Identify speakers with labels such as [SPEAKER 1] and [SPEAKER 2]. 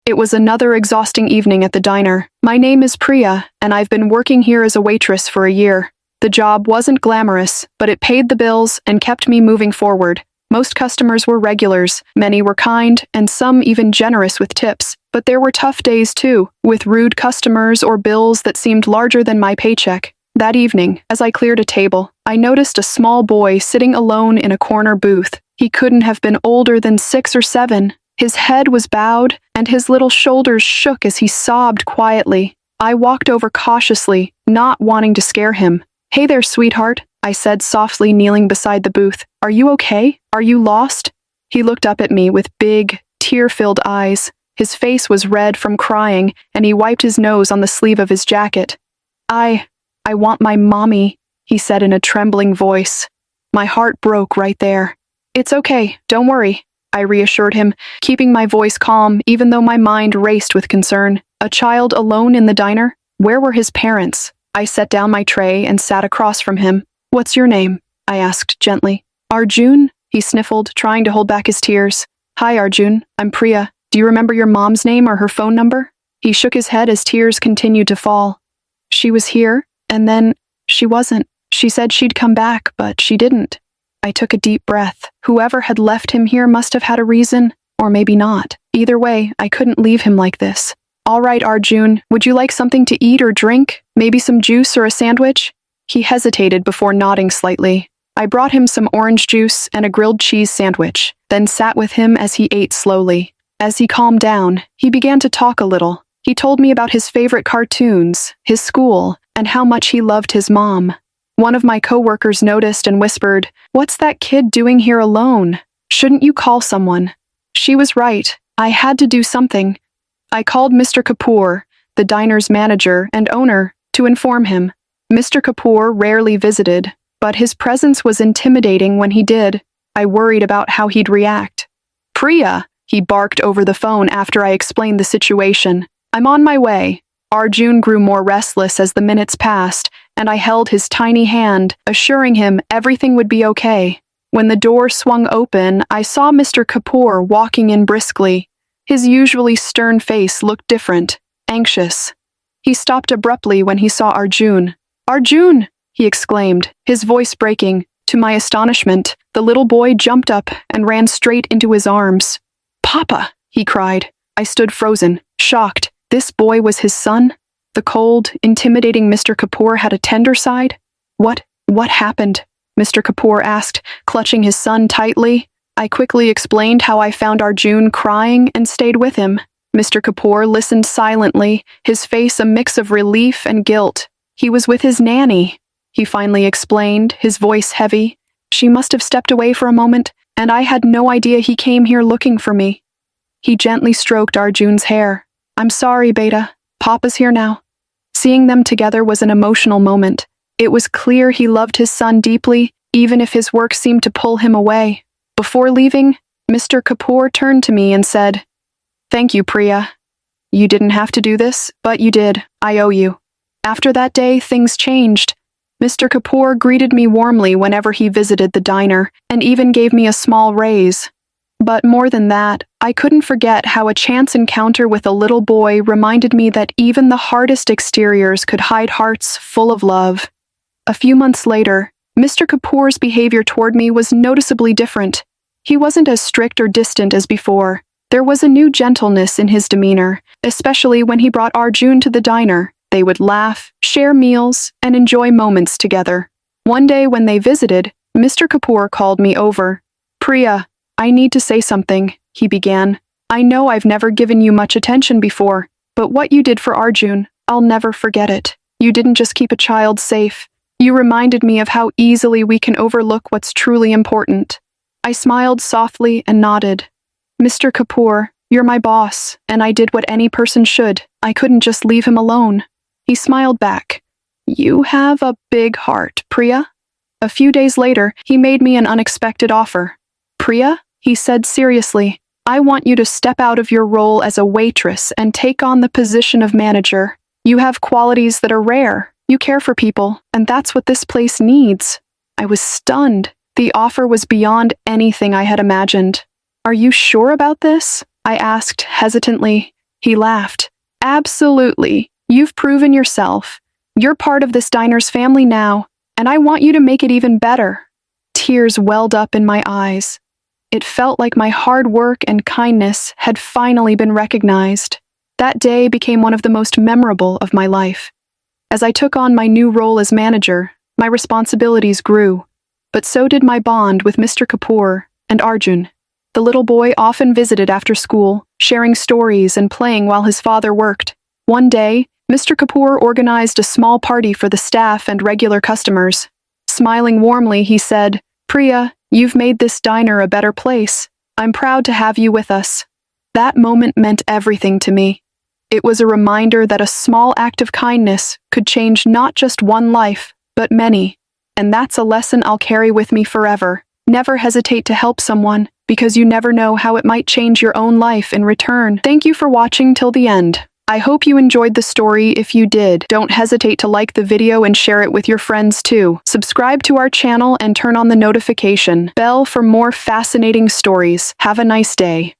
[SPEAKER 1] It was another exhausting evening at the diner. My name is Priya, and I've been working here as a waitress for a year. The job wasn't glamorous, but it paid the bills and kept me moving forward. Most customers were regulars, many were kind, and some even generous with tips. But there were tough days too, with rude customers or bills that seemed larger than my paycheck. That evening, as I cleared a table, I noticed a small boy sitting alone in a corner booth. He couldn't have been older than 6 or 7. His head was bowed, and his little shoulders shook as he sobbed quietly. I walked over cautiously, not wanting to scare him. "Hey there, sweetheart," I said softly, kneeling beside the booth. "Are you okay? Are you lost?" He looked up at me with big, tear-filled eyes. His face was red from crying, and he wiped his nose on the sleeve of his jacket. I want my mommy," he said in a trembling voice. My heart broke right there. "It's okay, don't worry," I reassured him, keeping my voice calm even though my mind raced with concern. A child alone in the diner? Where were his parents? I set down my tray and sat across from him. "What's your name?" I asked gently. "Arjun," he sniffled, trying to hold back his tears. "Hi, Arjun, I'm Priya. Do you remember your mom's name or her phone number?" He shook his head as tears continued to fall. "She was here, and then she wasn't. She said she'd come back, but she didn't." I took a deep breath. Whoever had left him here must have had a reason, or maybe not. Either way, I couldn't leave him like this. "All right, Arjun, would you like something to eat or drink? Maybe some juice or a sandwich?" He hesitated before nodding slightly. I brought him some orange juice and a grilled cheese sandwich, then sat with him as he ate slowly. As he calmed down, he began to talk a little. He told me about his favorite cartoons, his school, and how much he loved his mom. One of my coworkers noticed and whispered, "What's that kid doing here alone? Shouldn't you call someone?" She was right. I had to do something. I called Mr. Kapoor, the diner's manager and owner, to inform him. Mr. Kapoor rarely visited, but his presence was intimidating when he did. I worried about how he'd react. "Priya," he barked over the phone after I explained the situation. "I'm on my way." Arjun grew more restless as the minutes passed, and I held his tiny hand, assuring him everything would be okay. When the door swung open, I saw Mr. Kapoor walking in briskly. His usually stern face looked different, anxious. He stopped abruptly when he saw Arjun. "Arjun!" he exclaimed, his voice breaking. To my astonishment, the little boy jumped up and ran straight into his arms. "Papa!" he cried. I stood frozen, shocked. This boy was his son? The cold, intimidating Mr. Kapoor had a tender side? What happened?" Mr. Kapoor asked, clutching his son tightly. I quickly explained how I found Arjun crying and stayed with him. Mr. Kapoor listened silently, his face a mix of relief and guilt. "He was with his nanny," he finally explained, his voice heavy. "She must have stepped away for a moment, and I had no idea he came here looking for me." He gently stroked Arjun's hair. "I'm sorry, Beta. Papa's here now." Seeing them together was an emotional moment. It was clear he loved his son deeply, even if his work seemed to pull him away. Before leaving, Mr. Kapoor turned to me and said, "Thank you, Priya. You didn't have to do this, but you did. I owe you." After that day, things changed. Mr. Kapoor greeted me warmly whenever he visited the diner, and even gave me a small raise. But more than that, I couldn't forget how a chance encounter with a little boy reminded me that even the hardest exteriors could hide hearts full of love. A few months later, Mr. Kapoor's behavior toward me was noticeably different. He wasn't as strict or distant as before. There was a new gentleness in his demeanor, especially when he brought Arjun to the diner. They would laugh, share meals, and enjoy moments together. One day when they visited, Mr. Kapoor called me over. "Priya, I need to say something," he began. "I know I've never given you much attention before, but what you did for Arjun, I'll never forget it. You didn't just keep a child safe. You reminded me of how easily we can overlook what's truly important." I smiled softly and nodded. "Mr. Kapoor, you're my boss, and I did what any person should. I couldn't just leave him alone." He smiled back. "You have a big heart, Priya." A few days later, he made me an unexpected offer. "Priya," he said seriously, "I want you to step out of your role as a waitress and take on the position of manager. You have qualities that are rare. You care for people, and that's what this place needs." I was stunned. The offer was beyond anything I had imagined. "Are you sure about this?" I asked hesitantly. He laughed. Absolutely. You've proven yourself. You're part of this diner's family now, and I want you to make it even better. Tears welled up in my eyes. It felt like my hard work and kindness had finally been recognized. That day became one of the most memorable of my life. As I took on my new role as manager, my responsibilities grew, but so did my bond with Mr. Kapoor and Arjun. The little boy often visited after school, sharing stories and playing while his father worked. One day, Mr. Kapoor organized a small party for the staff and regular customers. Smiling warmly, he said, "Priya, you've made this diner a better place. I'm proud to have you with us." That moment meant everything to me. It was a reminder that a small act of kindness could change not just one life, but many. And that's a lesson I'll carry with me forever. Never hesitate to help someone, because you never know how it might change your own life in return. Thank you for watching till the end. I hope you enjoyed the story. If you did, don't hesitate to like the video and share it with your friends too. Subscribe to our channel and turn on the notification bell for more fascinating stories. Have a nice day.